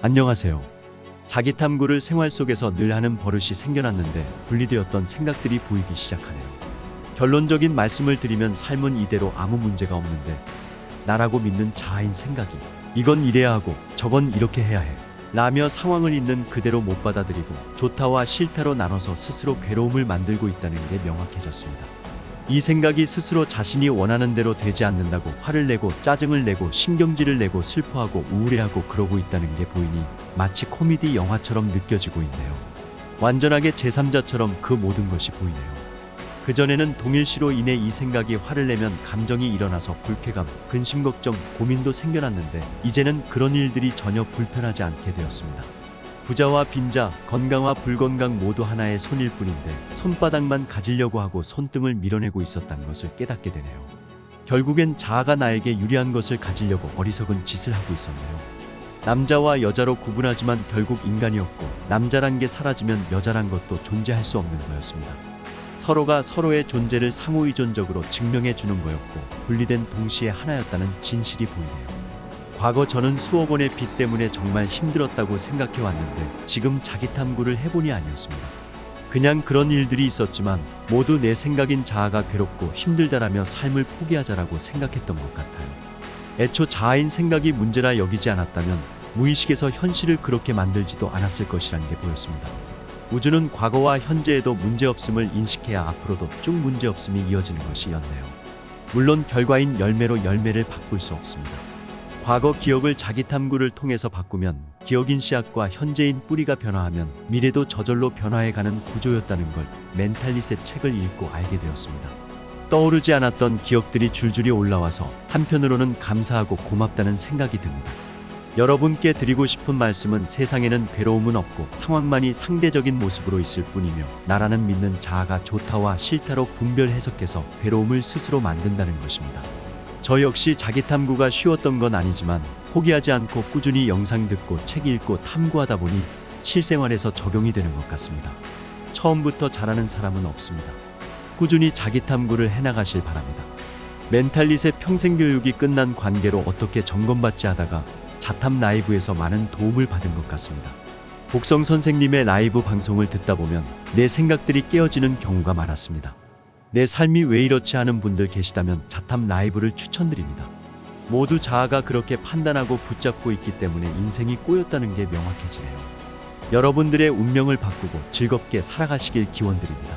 안녕하세요. 자기 탐구를 생활 속에서 늘 하는 버릇이 생겨났는데 분리되었던 생각들이 보이기 시작하네요. 결론적인 말씀을 드리면 삶은 이대로 아무 문제가 없는데 나라고 믿는 자아인 생각이 이건 이래야 하고 저건 이렇게 해야 해 라며 상황을 있는 그대로 못 받아들이고 좋다와 싫다로 나눠서 스스로 괴로움을 만들고 있다는 게 명확해졌습니다. 이 생각이 스스로 자신이 원하는 대로 되지 않는다고 화를 내고 짜증을 내고 신경질을 내고 슬퍼하고 우울해하고 그러고 있다는 게 보이니 마치 코미디 영화처럼 느껴지고 있네요. 완전하게 제3자처럼 그 모든 것이 보이네요. 그전에는 동일시로 인해 이 생각이 화를 내면 감정이 일어나서 불쾌감, 근심 걱정, 고민도 생겨났는데 이제는 그런 일들이 전혀 불편하지 않게 되었습니다. 부자와 빈자, 건강과 불건강 모두 하나의 손일 뿐인데 손바닥만 가지려고 하고 손등을 밀어내고 있었다는 것을 깨닫게 되네요. 결국엔 자아가 나에게 유리한 것을 가지려고 어리석은 짓을 하고 있었네요. 남자와 여자로 구분하지만 결국 인간이었고 남자란 게 사라지면 여자란 것도 존재할 수 없는 거였습니다. 서로가 서로의 존재를 상호의존적으로 증명해 주는 거였고 분리된 동시에 하나였다는 진실이 보이네요. 과거 저는 수억 원의 빚 때문에 정말 힘들었다고 생각해 왔는데 지금 자기 탐구를 해보니 아니었습니다. 그냥 그런 일들이 있었지만 모두 내 생각인 자아가 괴롭고 힘들다라며 삶을 포기하자라고 생각했던 것 같아요. 애초 자아인 생각이 문제라 여기지 않았다면 무의식에서 현실을 그렇게 만들지도 않았을 것이란 게 보였습니다. 우주는 과거와 현재에도 문제없음을 인식해야 앞으로도 쭉 문제없음이 이어지는 것이었네요. 물론 결과인 열매로 열매를 바꿀 수 없습니다. 과거 기억을 자기 탐구를 통해서 바꾸면 기억인 씨앗과 현재인 뿌리가 변화하면 미래도 저절로 변화해가는 구조였다는 걸 멘탈리셋 책을 읽고 알게 되었습니다. 떠오르지 않았던 기억들이 줄줄이 올라와서 한편으로는 감사하고 고맙다는 생각이 듭니다. 여러분께 드리고 싶은 말씀은 세상에는 괴로움은 없고 상황만이 상대적인 모습으로 있을 뿐이며 나라는 믿는 자아가 좋다와 싫다로 분별 해석해서 괴로움을 스스로 만든다는 것입니다. 저 역시 자기 탐구가 쉬웠던 건 아니지만 포기하지 않고 꾸준히 영상 듣고 책 읽고 탐구하다 보니 실생활에서 적용이 되는 것 같습니다. 처음부터 잘하는 사람은 없습니다. 꾸준히 자기 탐구를 해나가실 바랍니다. 멘탈리셋 평생교육이 끝난 관계로 어떻게 점검받지 하다가 자탐 라이브에서 많은 도움을 받은 것 같습니다. 복성 선생님의 라이브 방송을 듣다 보면 내 생각들이 깨어지는 경우가 많았습니다. 내 삶이 왜 이렇지 하는 분들 계시다면 자탐 라이브를 추천드립니다. 모두 자아가 그렇게 판단하고 붙잡고 있기 때문에 인생이 꼬였다는 게 명확해지네요. 여러분들의 운명을 바꾸고 즐겁게 살아가시길 기원드립니다.